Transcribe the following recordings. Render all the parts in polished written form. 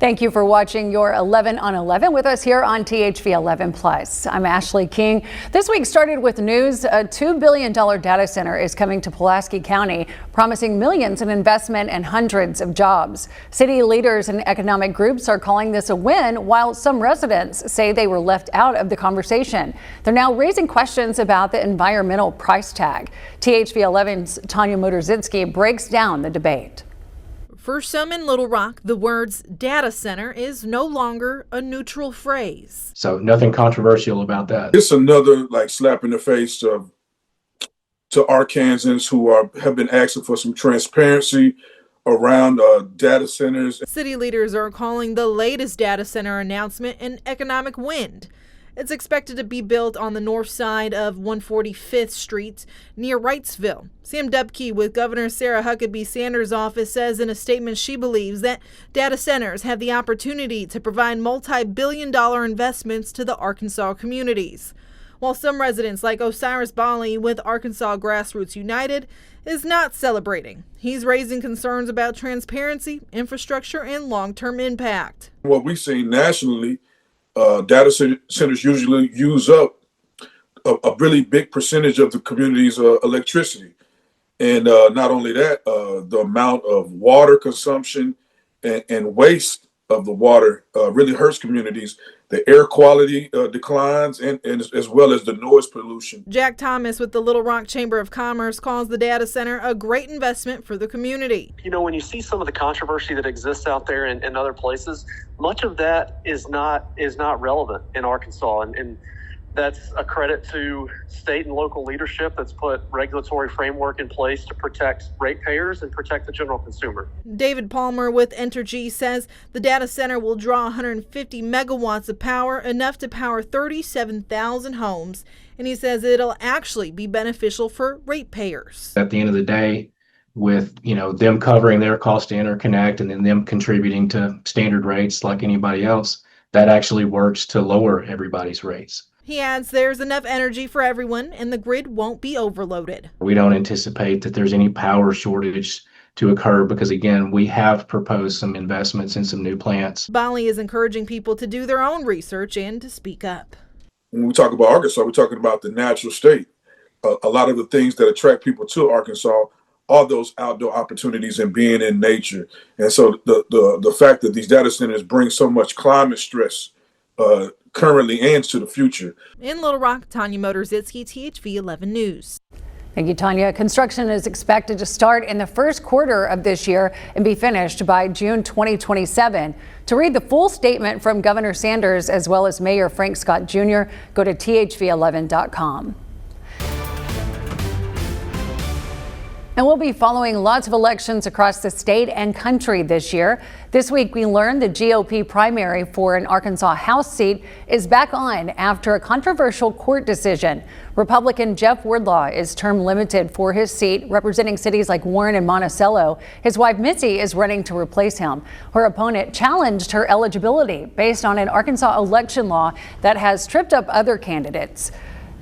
Thank you for watching your 11 on 11 with us here on THV 11 Plus. I'm Ashley King. This week started with news. A $2 billion data center is coming to Pulaski County, promising millions in investment and hundreds of jobs. City leaders and economic groups are calling this a win, while some residents say they were left out of the conversation. They're now raising questions about the environmental price tag. THV 11's Tanya Motorzitsky breaks down the debate. For some in Little Rock, the words data center is no longer a neutral phrase. So nothing controversial about that. It's another slap in the face to Arkansans who have been asking for some transparency around data centers. City leaders are calling the latest data center announcement an economic win. It's expected to be built on the north side of 145th Street near Wrightsville. Sam Dubke with Governor Sarah Huckabee Sanders' office says in a statement she believes that data centers have the opportunity to provide multi-billion-dollar investments to the Arkansas communities. While some residents like Osiris Bali with Arkansas Grassroots United is not celebrating. He's raising concerns about transparency, infrastructure, and long-term impact. What we've seen nationally, data centers usually use up a really big percentage of the community's electricity. And not only that, the amount of water consumption and waste of the water really hurts communities. The air quality declines and as well as the noise pollution. Jack Thomas with the Little Rock Chamber of Commerce calls the data center a great investment for the community. You know, when you see some of the controversy that exists out there in other places, much of that is not relevant in Arkansas. And that's a credit to state and local leadership that's put regulatory framework in place to protect ratepayers and protect the general consumer. David Palmer with Entergy says the data center will draw 150 megawatts of power, enough to power 37,000 homes. And he says it'll actually be beneficial for ratepayers. At the end of the day, with them covering their cost to interconnect and then them contributing to standard rates like anybody else, that actually works to lower everybody's rates. He adds there's enough energy for everyone and the grid won't be overloaded. We don't anticipate that there's any power shortage to occur because, again, we have proposed some investments in some new plants. Bali is encouraging people to do their own research and to speak up. When we talk about Arkansas, we're talking about the natural state. A lot of the things that attract people to Arkansas are those outdoor opportunities and being in nature. And so the fact that these data centers bring so much climate stress currently and to the future. In Little Rock, Tanya Motorzitsky, THV 11 News. Thank you, Tanya. Construction is expected to start in the first quarter of this year and be finished by June 2027. To read the full statement from Governor Sanders as well as Mayor Frank Scott Jr., go to thv11.com. And we'll be following lots of elections across the state and country this year. This week, we learned the GOP primary for an Arkansas House seat is back on after a controversial court decision. Republican Jeff Wardlaw is term limited for his seat, representing cities like Warren and Monticello. His wife, Missy, is running to replace him. Her opponent challenged her eligibility based on an Arkansas election law that has tripped up other candidates.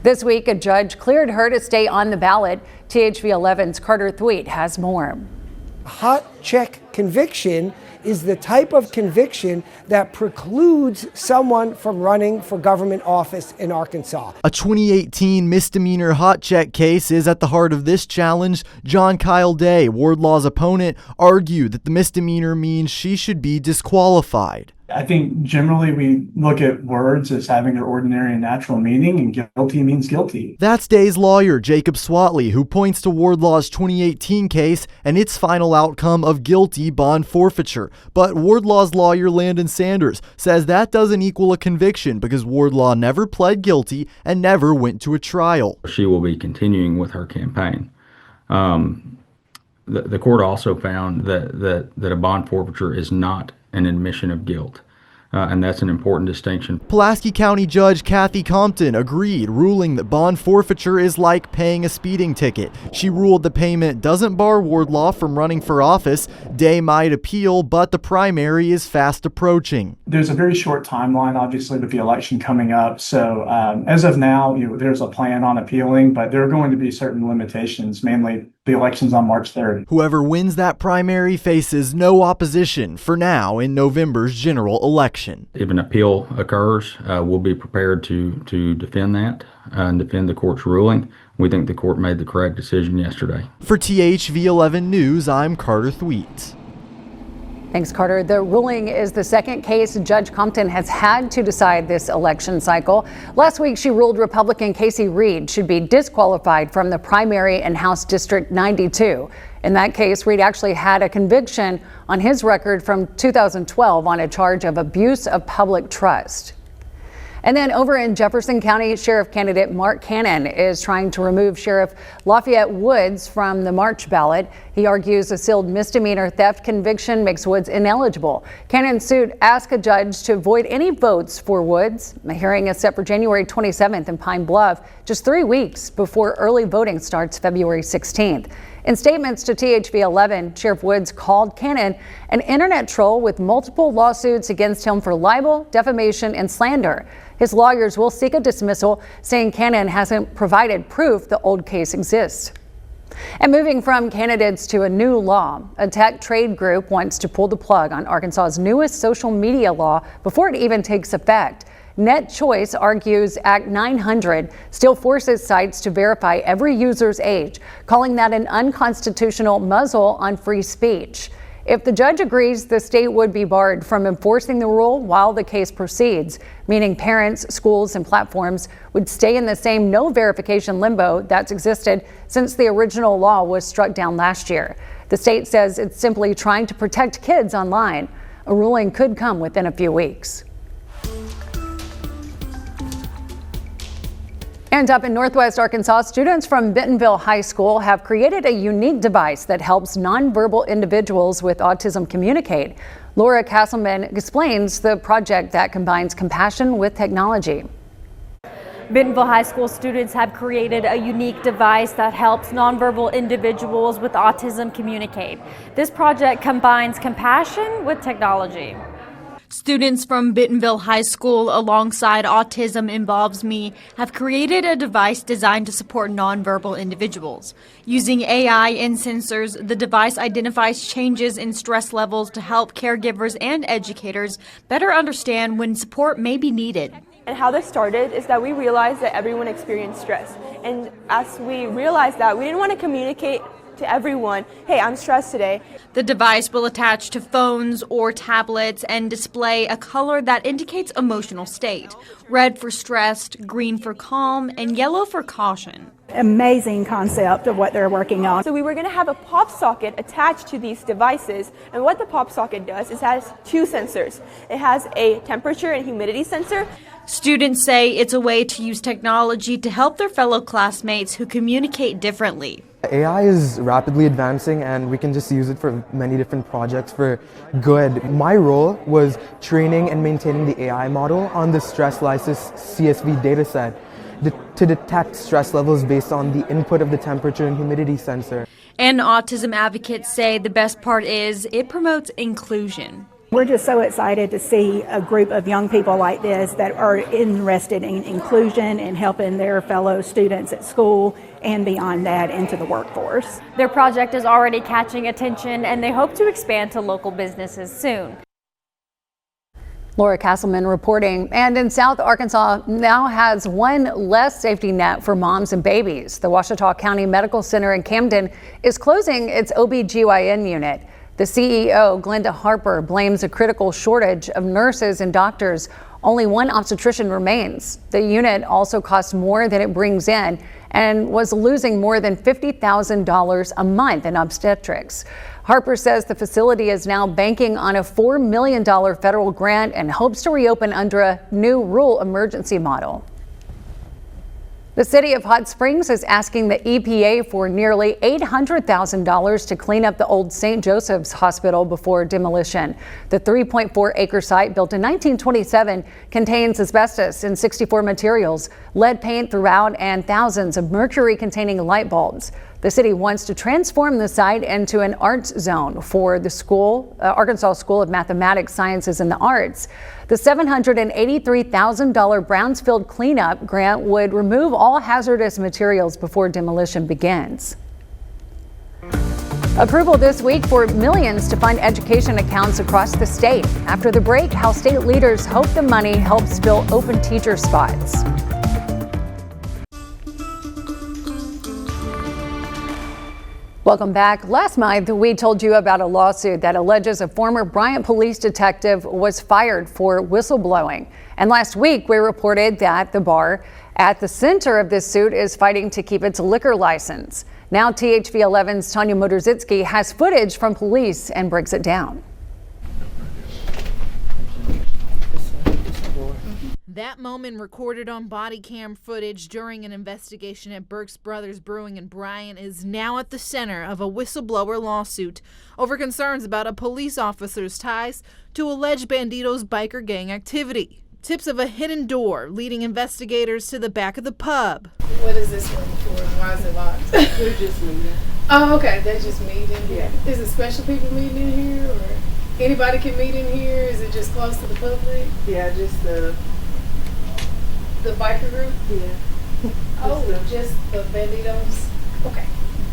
This week, a judge cleared her to stay on the ballot. THV 11's Carter Thweet has more. Hot check conviction is the type of conviction that precludes someone from running for government office in Arkansas. A 2018 misdemeanor hot check case is at the heart of this challenge. John Kyle Day, Wardlaw's opponent, argued that the misdemeanor means she should be disqualified. I think generally we look at words as having their ordinary and natural meaning, and guilty means guilty. That's Day's lawyer, Jacob Swatley, who points to Wardlaw's 2018 case and its final outcome of guilty bond forfeiture. But Wardlaw's lawyer, Landon Sanders, says that doesn't equal a conviction because Wardlaw never pled guilty and never went to a trial. She will be continuing with her campaign. The court also found that a bond forfeiture is not an admission of guilt. And that's an important distinction. Pulaski County Judge Kathy Compton agreed, ruling that bond forfeiture is like paying a speeding ticket. She ruled the payment doesn't bar Wardlaw from running for office. Day might appeal, but the primary is fast approaching. There's a very short timeline, obviously, with the election coming up. So as of now, there's a plan on appealing, but there are going to be certain limitations, mainly The election's on March 3rd. Whoever wins that primary faces no opposition for now in November's general election. If an appeal occurs, we'll be prepared to defend that and defend the court's ruling. We think the court made the correct decision yesterday. For THV 11 News, I'm Carter Thweet. Thanks, Carter. The ruling is the second case Judge Compton has had to decide this election cycle. Last week, she ruled Republican Casey Reed should be disqualified from the primary in House District 92. In that case, Reed actually had a conviction on his record from 2012 on a charge of abuse of public trust. And then over in Jefferson County, Sheriff candidate Mark Cannon is trying to remove Sheriff Lafayette Woods from the March ballot. He argues a sealed misdemeanor theft conviction makes Woods ineligible. Cannon's suit asks a judge to void any votes for Woods. The hearing is set for January 27th in Pine Bluff, just 3 weeks before early voting starts February 16th. In statements to THV 11, Sheriff Woods called Cannon an internet troll with multiple lawsuits against him for libel, defamation, and slander. His lawyers will seek a dismissal, saying Cannon hasn't provided proof the old case exists. And moving from candidates to a new law, a tech trade group wants to pull the plug on Arkansas's newest social media law before it even takes effect. NetChoice argues Act 900 still forces sites to verify every user's age, calling that an unconstitutional muzzle on free speech. If the judge agrees, the state would be barred from enforcing the rule while the case proceeds, meaning parents, schools, and platforms would stay in the same no verification limbo that's existed since the original law was struck down last year. The state says it's simply trying to protect kids online. A ruling could come within a few weeks. And up in Northwest Arkansas, students from Bentonville High School have created a unique device that helps nonverbal individuals with autism communicate. Laura Castleman explains the project that combines compassion with technology. Bentonville High School students have created a unique device that helps nonverbal individuals with autism communicate. This project combines compassion with technology. Students from Bentonville High School, alongside Autism Involves Me, have created a device designed to support nonverbal individuals. Using AI and sensors, the device identifies changes in stress levels to help caregivers and educators better understand when support may be needed. And how this started is that we realized that everyone experienced stress. And as we realized that, we didn't want to communicate to everyone, hey, I'm stressed today. The device will attach to phones or tablets and display a color that indicates emotional state. Red for stressed, green for calm, and yellow for caution. Amazing concept of what they're working on. So we were going to have a pop socket attached to these devices, and what the pop socket does is it has two sensors. It has a temperature and humidity sensor. Students say it's a way to use technology to help their fellow classmates who communicate differently. AI is rapidly advancing and we can just use it for many different projects for good. My role was training and maintaining the AI model on the stress lysis CSV dataset to detect stress levels based on the input of the temperature and humidity sensor. And autism advocates say the best part is it promotes inclusion. We're just so excited to see a group of young people like this that are interested in inclusion and helping their fellow students at school and beyond that into the workforce. Their project is already catching attention and they hope to expand to local businesses soon. Laura Castleman reporting. And in South Arkansas now has one less safety net for moms and babies. The Ouachita County Medical Center in Camden is closing its OBGYN unit. The CEO, Glenda Harper, blames a critical shortage of nurses and doctors. Only one obstetrician remains. The unit also costs more than it brings in and was losing more than $50,000 a month in obstetrics. Harper says the facility is now banking on a $4 million federal grant and hopes to reopen under a new rural emergency model. The city of Hot Springs is asking the EPA for nearly $800,000 to clean up the old St. Joseph's Hospital before demolition. The 3.4-acre site, built in 1927, contains asbestos in 64 materials, lead paint throughout, and thousands of mercury-containing light bulbs. The city wants to transform the site into an arts zone for the school, Arkansas School of Mathematics, Sciences, and the Arts. The $783,000 Brownsfield cleanup grant would remove all hazardous materials before demolition begins. Approval this week for millions to fund education accounts across the state. After the break, how state leaders hope the money helps fill open teacher spots. Welcome back. Last month, we told you about a lawsuit that alleges a former Bryant police detective was fired for whistleblowing. And last week, we reported that the bar at the center of this suit is fighting to keep its liquor license. Now, THV 11's Tanya Motorzitsky has footage from police and breaks it down. That moment recorded on body cam footage during an investigation at Burke's Brothers Brewing in Bryant is now at the center of a whistleblower lawsuit over concerns about a police officer's ties to alleged Banditos biker gang activity. Tips of a hidden door leading investigators to the back of the pub. What is this one for? Why is it locked? They're just meeting. Oh, okay. They're just meeting. Yeah. Is it special people meeting in here, or anybody can meet in here? Is it just close to the public? Yeah, just the biker group. Yeah. Oh, just the Banditos. Okay.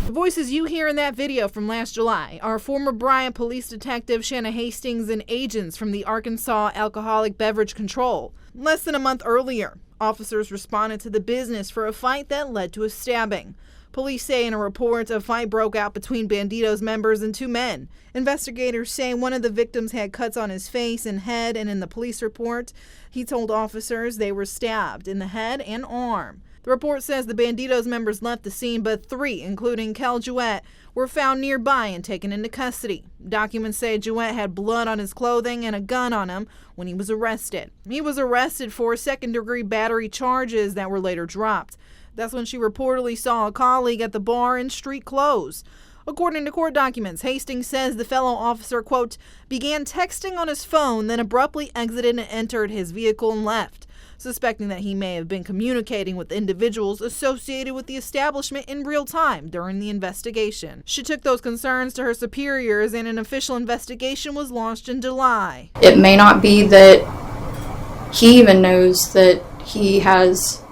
The voices you hear in that video from last July are former Bryant police detective Shanna Hastings and agents from the Arkansas Alcoholic Beverage Control. Less than a month earlier, officers responded to the business for a fight that led to a stabbing. Police say in a report a fight broke out between Banditos members and two men. Investigators say one of the victims had cuts on his face and head, and in the police report, he told officers they were stabbed in the head and arm. The report says the Banditos members left the scene, but three, including Kel Jouett, were found nearby and taken into custody. Documents say Jouett had blood on his clothing and a gun on him when he was arrested. He was arrested for second-degree battery charges that were later dropped. That's when she reportedly saw a colleague at the bar in street clothes. According to court documents, Hastings says the fellow officer, quote, began texting on his phone, then abruptly exited and entered his vehicle and left, suspecting that he may have been communicating with individuals associated with the establishment in real time during the investigation. She took those concerns to her superiors, and an official investigation was launched in July. It may not be that he even knows that he has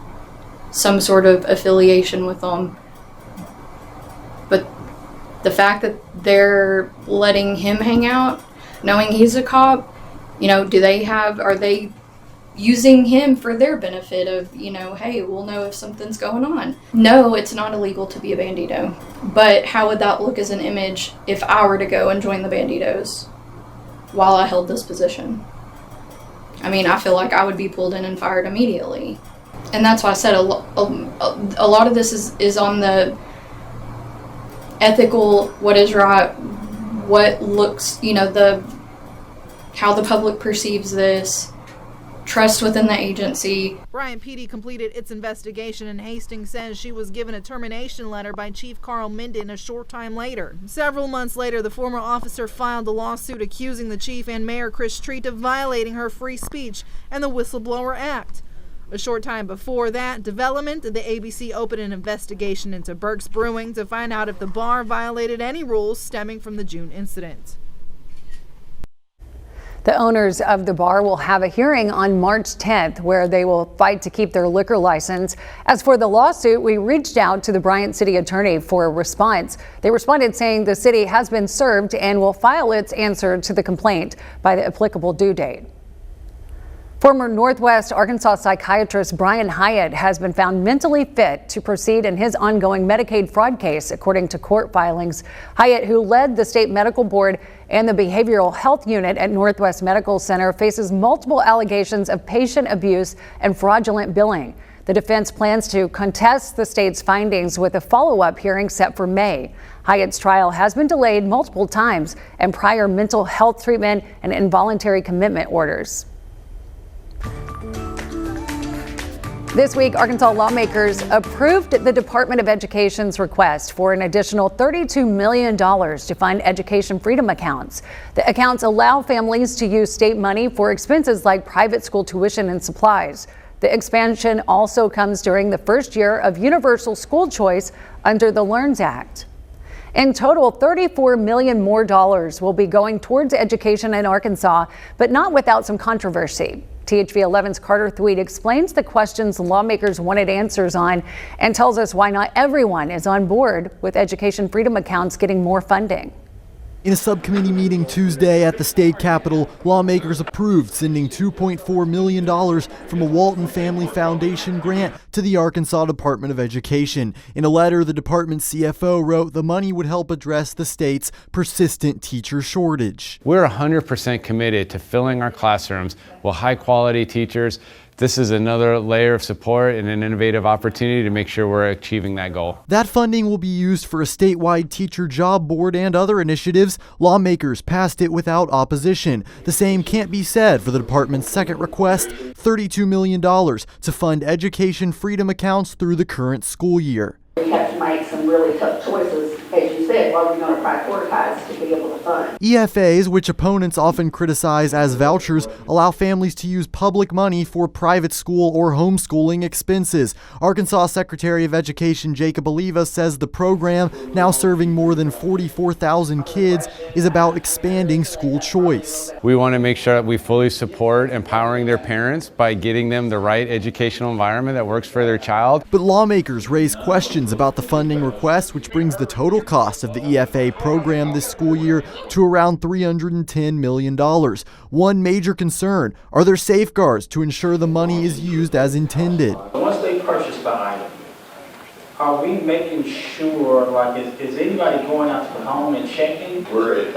some sort of affiliation with them, but the fact that they're letting him hang out, knowing he's a cop, are they using him for their benefit of, hey, we'll know if something's going on. No, it's not illegal to be a Bandito, but how would that look as an image if I were to go and join the Banditos while I held this position? I feel like I would be pulled in and fired immediately. And that's why I said a lot of this is on the ethical, what is right, what looks, how the public perceives this, trust within the agency. Bryant PD completed its investigation, and Hastings says she was given a termination letter by Chief Carl Minden a short time later. Several months later, the former officer filed a lawsuit accusing the chief and Mayor Chris Treat of violating her free speech and the Whistleblower Act. A short time before that development, the ABC opened an investigation into Burke's Brewing to find out if the bar violated any rules stemming from the June incident. The owners of the bar will have a hearing on March 10th where they will fight to keep their liquor license. As for the lawsuit, we reached out to the Bryant City Attorney for a response. They responded saying the city has been served and will file its answer to the complaint by the applicable due date. Former Northwest Arkansas psychiatrist Brian Hyatt has been found mentally fit to proceed in his ongoing Medicaid fraud case, according to court filings. Hyatt, who led the state medical board and the behavioral health unit at Northwest Medical Center, faces multiple allegations of patient abuse and fraudulent billing. The defense plans to contest the state's findings with a follow-up hearing set for May. Hyatt's trial has been delayed multiple times, and prior mental health treatment and involuntary commitment orders. This week, Arkansas lawmakers approved the Department of Education's request for an additional $32 million to fund education freedom accounts. The accounts allow families to use state money for expenses like private school tuition and supplies. The expansion also comes during the first year of universal school choice under the LEARNS Act. In total, $34 million more will be going towards education in Arkansas, but not without some controversy. THV 11's Carter Thweet explains the questions lawmakers wanted answers on and tells us why not everyone is on board with education freedom accounts getting more funding. In a subcommittee meeting Tuesday at the state capitol, lawmakers approved sending $2.4 million from a Walton Family Foundation grant to the Arkansas Department of Education. In a letter, the department's CFO wrote the money would help address the state's persistent teacher shortage. We're 100% committed to filling our classrooms with high-quality teachers. This is another layer of support and an innovative opportunity to make sure we're achieving that goal. That funding will be used for a statewide teacher job board and other initiatives. Lawmakers passed it without opposition. The same can't be said for the department's second request, $32 million to fund education freedom accounts through the current school year. We have to make some really tough choices, as you said, what are we going to prioritize to be able to fund. EFAs, which opponents often criticize as vouchers, allow families to use public money for private school or homeschooling expenses. Arkansas Secretary of Education Jacob Oliva says the program, now serving more than 44,000 kids, is about expanding school choice. We want to make sure that we fully support empowering their parents by getting them the right educational environment that works for their child. But lawmakers raise questions about the funding request, which brings the total cost of the EFA program this school year to around $310 million. One major concern, are there safeguards to ensure the money is used as intended? Once they purchase the item, are we making sure, like, is anybody going out to the home and checking? We're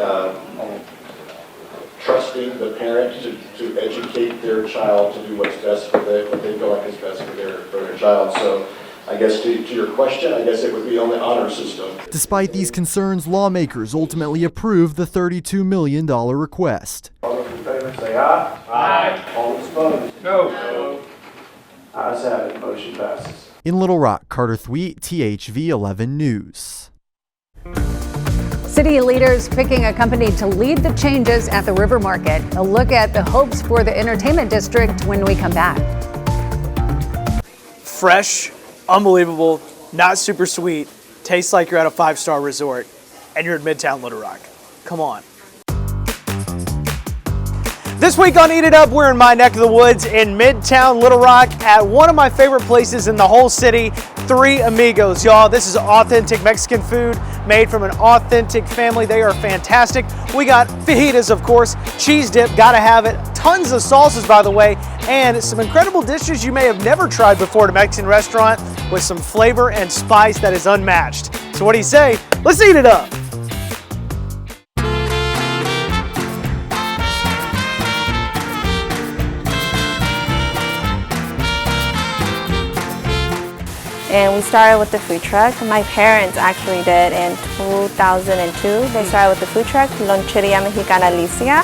trusting the parent to educate their child to do what's best for what they feel like is best for their child. So I guess to your question, I guess it would be on the honor system. Despite these concerns, lawmakers ultimately approved the $32 million request. All those in favor say aye. Aye. All those opposed? No. Ayes have it. Motion passes. In Little Rock, Carter Thweet, THV 11 News. City leaders picking a company to lead the changes at the River Market. A look at the hopes for the entertainment district when we come back. Fresh, unbelievable, not super sweet, tastes like you're at a 5-star resort, and you're in Midtown Little Rock. Come on. This week on Eat It Up, we're in my neck of the woods in Midtown Little Rock at one of my favorite places in the whole city, Three Amigos. Y'all, this is authentic Mexican food made from an authentic family. They are fantastic. We got fajitas, of course, cheese dip, gotta have it, tons of salsas, by the way, and some incredible dishes you may have never tried before at a Mexican restaurant with some flavor and spice that is unmatched. So what do you say? Let's eat it up. And we started with the food truck. My parents actually did in 2002. They started with the food truck, Loncheria Mexicana Alicia.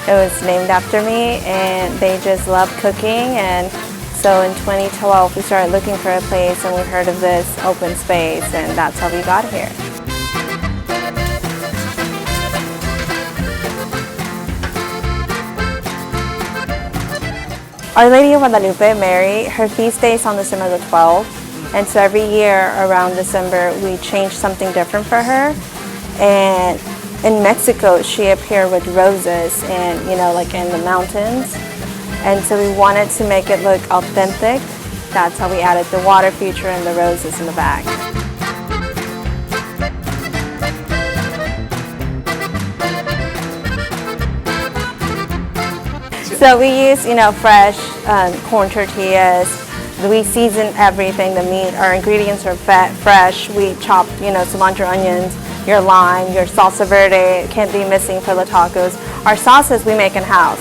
It was named after me, and they just loved cooking. And so in 2012, we started looking for a place, and we heard of this open space, and that's how we got here. Our Lady of Guadalupe, Mary, her feast day is on December the 12th. And so every year around December, we change something different for her. And in Mexico, she appeared with roses and, you know, like in the mountains. And so we wanted to make it look authentic. That's how we added the water feature and the roses in the back. So we use, you know, fresh corn tortillas. We season everything, the meat. Our ingredients are fresh. We chop, you know, cilantro, onions, your lime, your salsa verde can't be missing for the tacos. Our sauces we make in-house.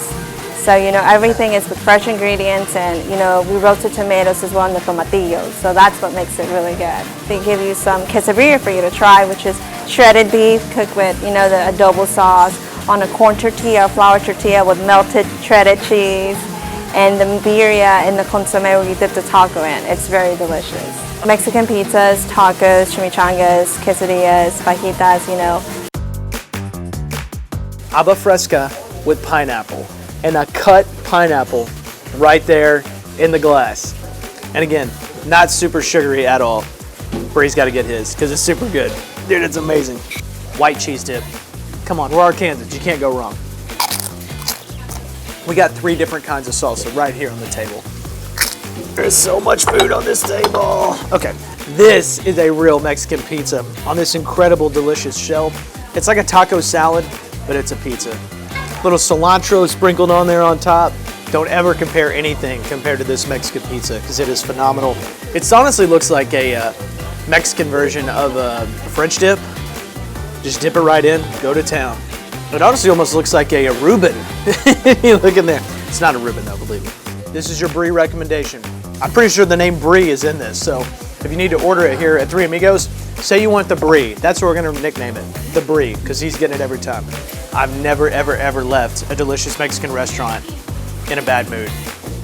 So, you know, everything is with fresh ingredients, and, you know, we roasted tomatoes as well in the tomatillos. So that's what makes it really good. They give you some quesadilla for you to try, which is shredded beef cooked with, you know, the adobo sauce on a corn tortilla, flour tortilla with melted shredded cheese. And the birria and the consomme where you dip the taco in. It's very delicious. Mexican pizzas, tacos, chimichangas, quesadillas, fajitas, you know. Agua fresca with pineapple, and a cut pineapple right there in the glass. And again, not super sugary at all. Bree's got to get his because it's super good. Dude, it's amazing. White cheese dip. Come on, we're Arkansans. You can't go wrong. We got 3 different kinds of salsa right here on the table. There's so much food on this table. Okay, this is a real Mexican pizza on this incredible, delicious shell. It's like a taco salad, but it's a pizza. Little cilantro sprinkled on there on top. Don't ever compare anything compared to this Mexican pizza because it is phenomenal. It honestly looks like a Mexican version of a French dip. Just dip it right in, go to town. It honestly almost looks like a Reuben. Look in there. It's not a Reuben though, believe me. This is your brie recommendation. I'm pretty sure the name brie is in this, so if you need to order it here at Three Amigos, say you want the brie. That's what we're gonna nickname it, the brie, because he's getting it every time. I've never, ever, ever left a delicious Mexican restaurant in a bad mood.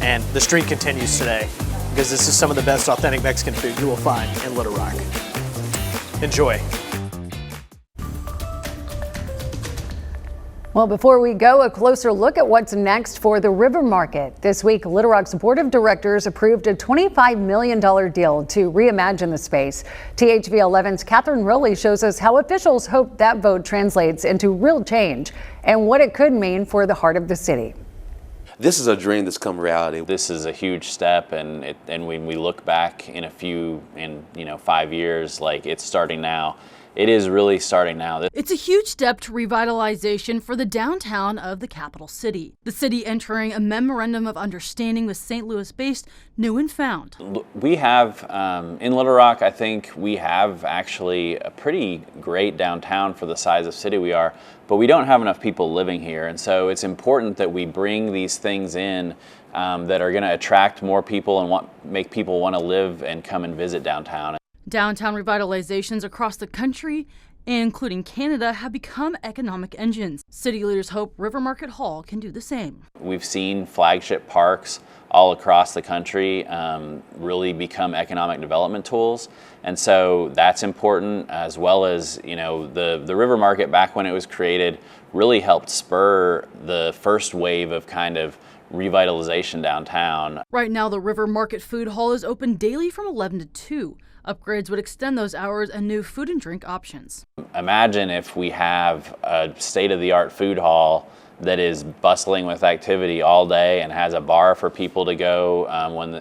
And the streak continues today, because this is some of the best authentic Mexican food you will find in Little Rock. Enjoy. Well, before we go, a closer look at what's next for the River Market. This week, Little Rock's board of directors approved a $25 million deal to reimagine the space. THV 11's Catherine Rowley shows us how officials hope that vote translates into real change and what it could mean for the heart of the city. This is a dream that's come reality. This is a huge step, and when we look back in 5 years, like it's starting now. It is really starting now. It's a huge step to revitalization for the downtown of the capital city. The city entering a memorandum of understanding with St. Louis-based New and Found. We have, in Little Rock, I think we have actually a pretty great downtown for the size of city we are, but we don't have enough people living here. And so it's important that we bring these things in that are going to attract more people and make people want to live and come and visit downtown. Downtown revitalizations across the country, including Canada, have become economic engines. City leaders hope River Market Hall can do the same. We've seen flagship parks all across the country really become economic development tools. And so that's important, as well as, the River Market, back when it was created, really helped spur the first wave of kind of revitalization downtown. Right now, the River Market Food Hall is open daily from 11 to 2. Upgrades would extend those hours and new food and drink options. Imagine if we have a state-of-the-art food hall that is bustling with activity all day and has a bar for people to go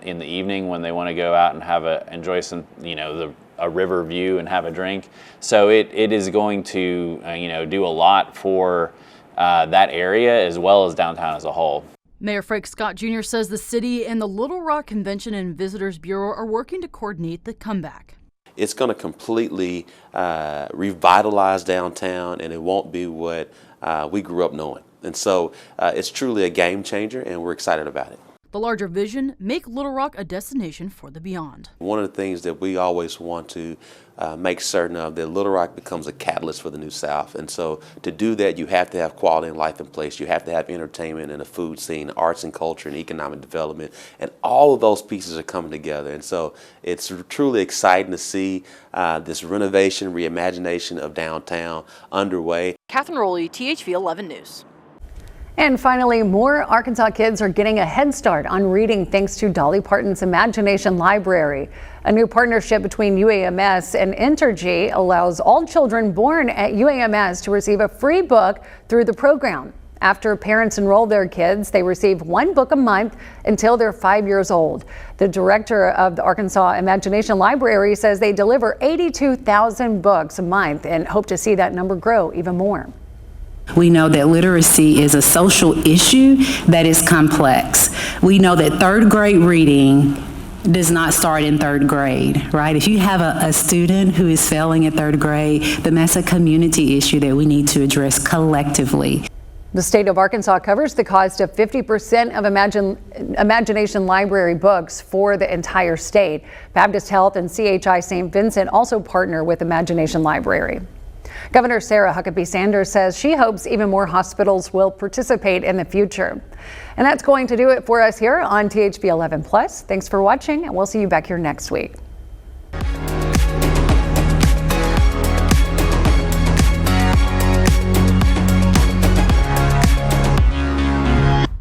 in the evening when they want to go out and enjoy some, a river view and have a drink. So it is going to, do a lot for that area as well as downtown as a whole. Mayor Frank Scott Jr. says the city and the Little Rock Convention and Visitors Bureau are working to coordinate the comeback. It's going to completely revitalize downtown, and it won't be what we grew up knowing. And so it's truly a game changer, and we're excited about it. The larger vision, make Little Rock a destination for the beyond. One of the things that we always want to make certain of, that Little Rock becomes a catalyst for the New South. And so to do that, you have to have quality and life in place. You have to have entertainment and a food scene, arts and culture and economic development. And all of those pieces are coming together. And so it's truly exciting to see this renovation, reimagination of downtown underway. Catherine Rowley, THV 11 News. And finally, more Arkansas kids are getting a head start on reading thanks to Dolly Parton's Imagination Library. A new partnership between UAMS and Entergy allows all children born at UAMS to receive a free book through the program. After parents enroll their kids, they receive one book a month until they're 5 years old. The director of the Arkansas Imagination Library says they deliver 82,000 books a month and hope to see that number grow even more. We know that literacy is a social issue that is complex. We know that third grade reading does not start in third grade, right? If you have a student who is failing at third grade, then that's a community issue that we need to address collectively. The state of Arkansas covers the cost of 50% of Imagination Library books for the entire state. Baptist Health and CHI St. Vincent also partner with Imagination Library. Governor Sarah Huckabee Sanders says she hopes even more hospitals will participate in the future. And that's going to do it for us here on THV 11 Plus. Thanks for watching, and we'll see you back here next week.